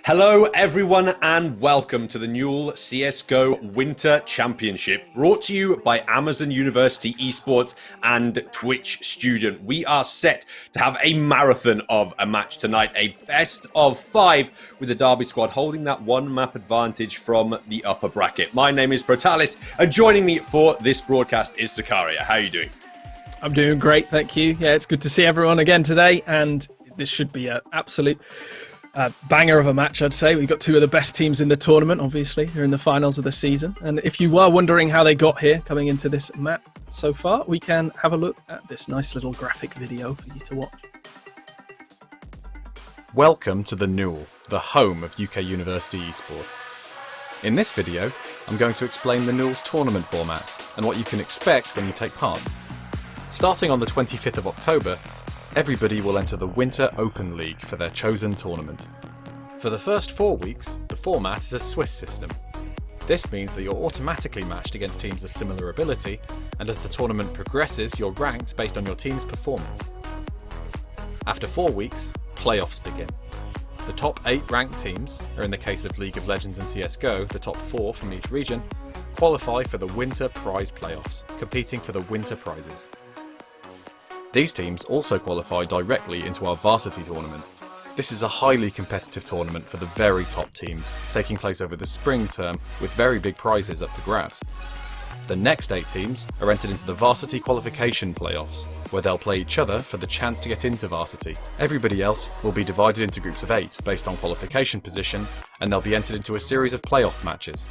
Hello everyone and welcome to the Newell CSGO Winter Championship, brought to you by Amazon University Esports and Twitch Student. We are set to have a marathon of a match tonight, a best of 5 with the Derby squad holding that one map advantage from the upper bracket. My name is Protalis and joining me for this broadcast is Sakaria. How are you doing? I'm doing great, thank you. Yeah, it's good to see everyone again today, and this should be an absolute banger of a match, I'd say. We've got two of the best teams in the tournament, obviously. They're in the finals of the season. And if you were wondering how they got here coming into this map so far, we can have a look at this nice little graphic video for you to watch. Welcome to the Newell, the home of UK University Esports. In this video, I'm going to explain the Newell's tournament formats and what you can expect when you take part. Starting on the 25th of October, everybody will enter the Winter Open League for their chosen tournament. For the first 4 weeks, the format is a Swiss system. This means that you're automatically matched against teams of similar ability, and as the tournament progresses, you're ranked based on your team's performance. After 4 weeks, playoffs begin. The top 8 ranked teams, or in the case of League of Legends and CSGO, the top 4 from each region, qualify for the Winter Prize Playoffs, competing for the Winter Prizes. These teams also qualify directly into our varsity tournament. This is a highly competitive tournament for the very top teams, taking place over the spring term with very big prizes up for grabs. The next 8 teams are entered into the varsity qualification playoffs, where they'll play each other for the chance to get into varsity. Everybody else will be divided into groups of 8 based on qualification position, and they'll be entered into a series of playoff matches,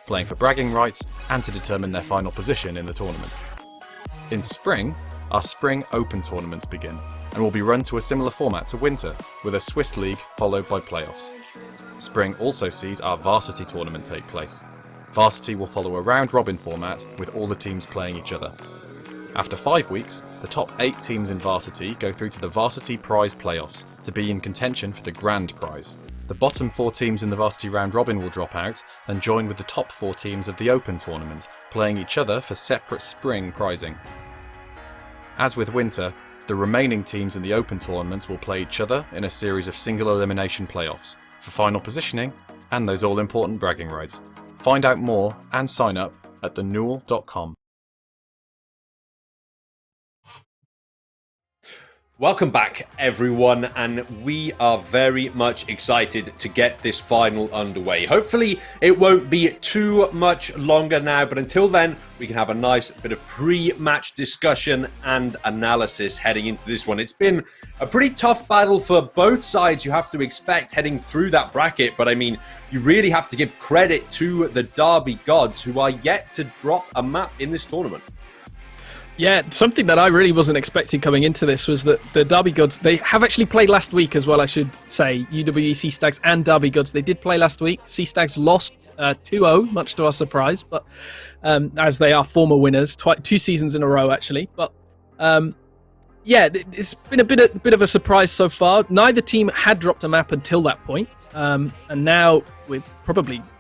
playing for bragging rights and to determine their final position in the tournament. In spring, our Spring Open tournaments begin, and will be run to a similar format to Winter, with a Swiss league followed by playoffs. Spring also sees our Varsity tournament take place. Varsity will follow a round-robin format, with all the teams playing each other. After 5 weeks, the top 8 teams in Varsity go through to the Varsity Prize Playoffs to be in contention for the Grand Prize. The bottom 4 teams in the Varsity round-robin will drop out and join with the top 4 teams of the Open tournament, playing each other for separate Spring prizing. As with Winter, the remaining teams in the Open tournament will play each other in a series of single elimination playoffs for final positioning and those all-important bragging rights. Find out more and sign up at thenewell.com. Welcome back everyone, and we are very much excited to get this final underway. Hopefully it won't be too much longer now, but until then we can have a nice bit of pre-match discussion and analysis heading into this one. It's been a pretty tough battle for both sides, you have to expect, heading through that bracket, but I mean, you really have to give credit to the Derby gods, who are yet to drop a map in this tournament. Yeah, something that I really wasn't expecting coming into this was that the Derby Gods, they have actually played last week as well, I should say. UWE Sea Stags and Derby Gods, they did play last week. Sea Stags lost 2-0, much to our surprise, but as they are former winners, 2 seasons in a row actually. But yeah, it's been a bit of a surprise so far. Neither team had dropped a map until that point, and now we're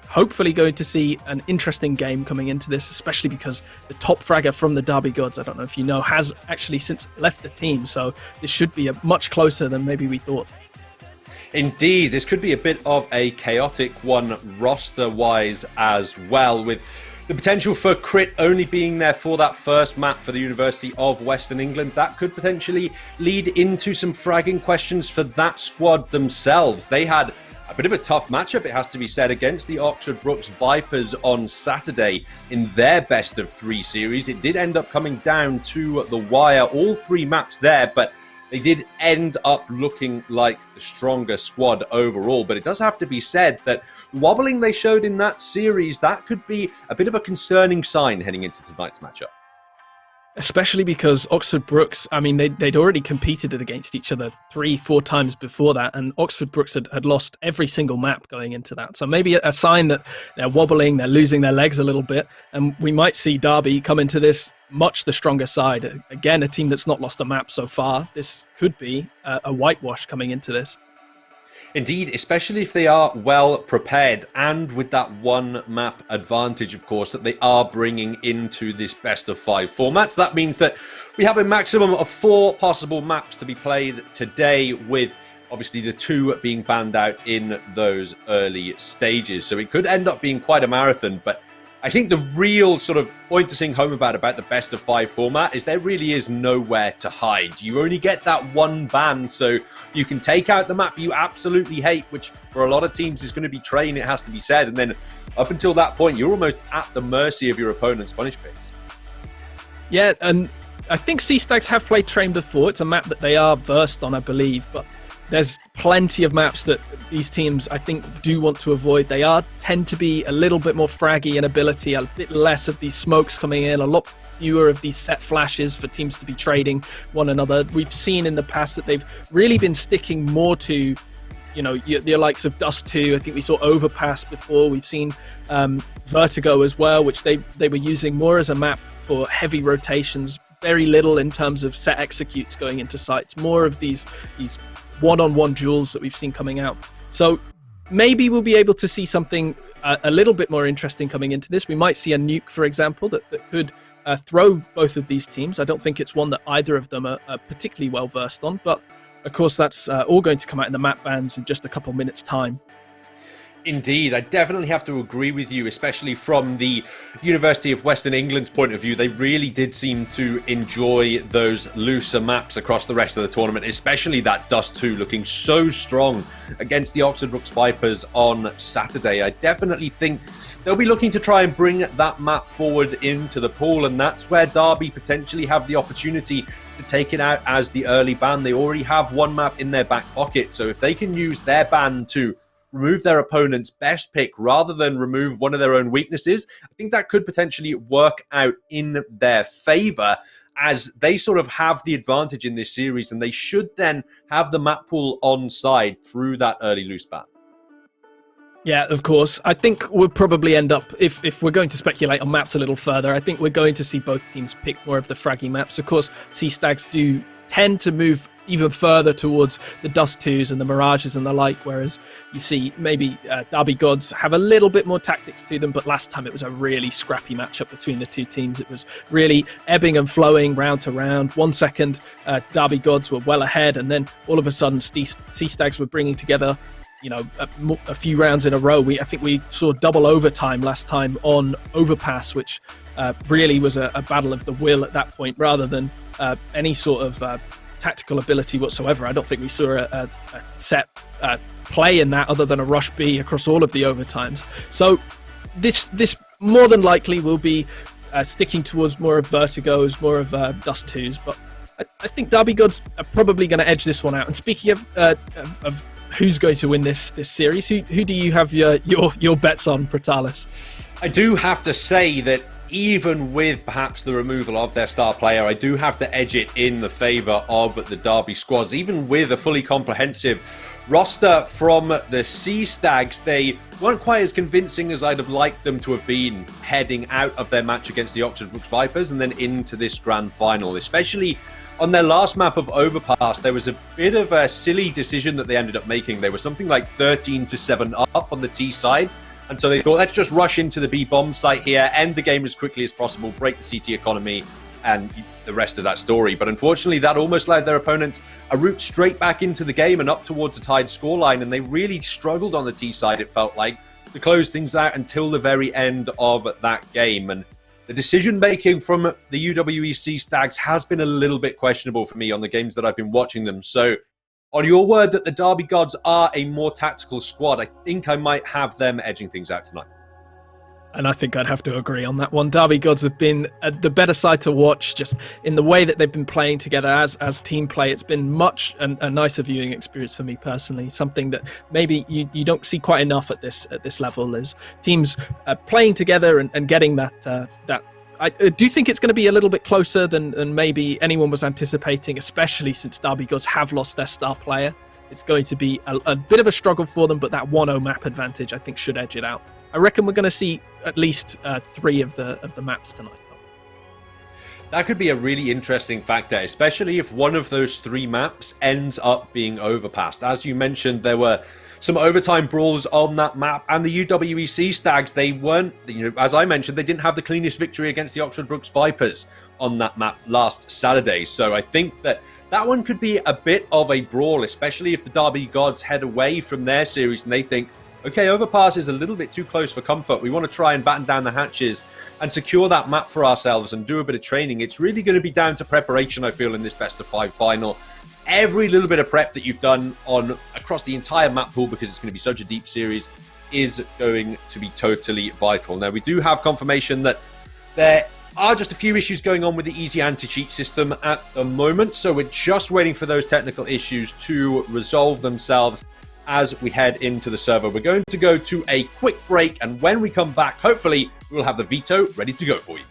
hopefully going to see an interesting game coming into this, especially because the top fragger from the Derby Gods, I don't know if you know, has actually since left the team, so this should be much closer than maybe we thought. Indeed, this could be a bit of a chaotic one roster-wise as well, with the potential for Crit only being there for that first map for the University of Western England. That could potentially lead into some fragging questions for that squad themselves. They had a bit of a tough matchup, it has to be said, against the Oxford Brookes Vipers on Saturday in their best of 3 series. It did end up coming down to the wire, all 3 maps there, but they did end up looking like the stronger squad overall. But it does have to be said that the wobbling they showed in that series, that could be a bit of a concerning sign heading into tonight's matchup. Especially because Oxford Brookes, I mean, they'd already competed against each other 3-4 times before that, and Oxford Brookes had lost every single map going into that. So maybe a sign that they're wobbling, they're losing their legs a little bit, and we might see Derby come into this much the stronger side. Again, a team that's not lost a map so far. This could be a whitewash coming into this. Indeed, especially if they are well prepared and with that one map advantage, of course, that they are bringing into this best of 5 format. That means that we have a maximum of 4 possible maps to be played today, with obviously the two being banned out in those early stages. So it could end up being quite a marathon, but I think the real sort of point to sing home about the best of 5 format is there really is nowhere to hide. You only get that one ban, so you can take out the map you absolutely hate, which for a lot of teams is going to be Train, it has to be said, and then up until that point, you're almost at the mercy of your opponent's punish picks. Yeah, and I think Sea Stags have played Train before. It's a map that they are versed on, I believe, but there's plenty of maps that these teams, I think, do want to avoid. They tend to be a little bit more fraggy in ability, a bit less of these smokes coming in, a lot fewer of these set flashes for teams to be trading one another. We've seen in the past that they've really been sticking more to, you know, your likes of Dust 2. I think we saw Overpass before. We've seen Vertigo as well, which they were using more as a map for heavy rotations, very little in terms of set executes going into sites, more of these one-on-one duels that we've seen coming out. So maybe we'll be able to see something a little bit more interesting coming into this. We might see a nuke, for example, that could throw both of these teams. I don't think it's one that either of them are particularly well versed on, but of course that's all going to come out in the map bans in just a couple minutes time. Indeed, I definitely have to agree with you, especially from the University of Western England's point of view. They really did seem to enjoy those looser maps across the rest of the tournament, especially that Dust 2 looking so strong against the Oxford Brooks Vipers on Saturday. I definitely think they'll be looking to try and bring that map forward into the pool, and that's where Derby potentially have the opportunity to take it out as the early ban. They already have one map in their back pocket, so if they can use their ban to remove their opponent's best pick rather than remove one of their own weaknesses, I think that could potentially work out in their favor, as they sort of have the advantage in this series, and they should then have the map pool on side through that early loose ban. Yeah, of course. I think we'll probably end up, if we're going to speculate on maps a little further, I think we're going to see both teams pick more of the fraggy maps. Of course, Sea Stags do tend to move even further towards the Dust 2s and the Mirages and the like, whereas you see maybe Derby Gods have a little bit more tactics to them, but last time it was a really scrappy matchup between the two teams. It was really ebbing and flowing round to round. 1 second, Derby Gods were well ahead, and then all of a sudden Sea Stags were bringing together, you know, a few rounds in a row. I think we saw double overtime last time on Overpass, which really was a battle of the will at that point, rather than any sort of tactical ability whatsoever. I don't think we saw a set play in that other than a rush B across all of the overtimes. So this more than likely will be sticking towards more of Vertigos, more of Dust 2s, but I think Derby Gods are probably going to edge this one out. And speaking of who's going to win this series, who do you have your bets on, Protalis? I do have to say that even with perhaps the removal of their star player, I do have to edge it in the favour of the Derby squads. Even with a fully comprehensive roster from the Sea Stags, they weren't quite as convincing as I'd have liked them to have been heading out of their match against the Oxford Brooks Vipers and then into this grand final. Especially on their last map of Overpass, there was a bit of a silly decision that they ended up making. They were something like 13-7 up on the T side. And so they thought, let's just rush into the B bomb site here, end the game as quickly as possible, break the CT economy, and the rest of that story. But unfortunately, that almost allowed their opponents a route straight back into the game and up towards a tied scoreline. And they really struggled on the T side, it felt like, to close things out until the very end of that game. And the decision-making from the UWEC Stags has been a little bit questionable for me on the games that I've been watching them. So on your word that the Derby Gods are a more tactical squad, I think I might have them edging things out tonight. And I think I'd have to agree on that one. Derby Gods have been the better side to watch, just in the way that they've been playing together as team play. It's been much a nicer viewing experience for me personally. Something that maybe you don't see quite enough at this level, is teams playing together and getting that. I do think it's going to be a little bit closer than maybe anyone was anticipating, especially since Derby Gods have lost their star player. It's going to be a bit of a struggle for them, but that 1-0 map advantage, I think, should edge it out. I reckon we're going to see at least 3 of the maps tonight. That could be a really interesting factor, especially if one of those 3 maps ends up being Overpassed. As you mentioned, there were some overtime brawls on that map, and the UWEC Stags, they weren't, as I mentioned, they didn't have the cleanest victory against the Oxford Brooks Vipers on that map last Saturday. So I think that that one could be a bit of a brawl, especially if the Derby Gods head away from their series and they think, okay, Overpass is a little bit too close for comfort. We want to try and batten down the hatches and secure that map for ourselves and do a bit of training. It's really going to be down to preparation, I feel, in this best-of-5 final. Every little bit of prep that you've done across the entire map pool, because it's going to be such a deep series, is going to be totally vital. Now, we do have confirmation that there are just a few issues going on with the easy anti-cheat system at the moment, so we're just waiting for those technical issues to resolve themselves as we head into the server. We're going to go to a quick break, and when we come back, hopefully we'll have the veto ready to go for you.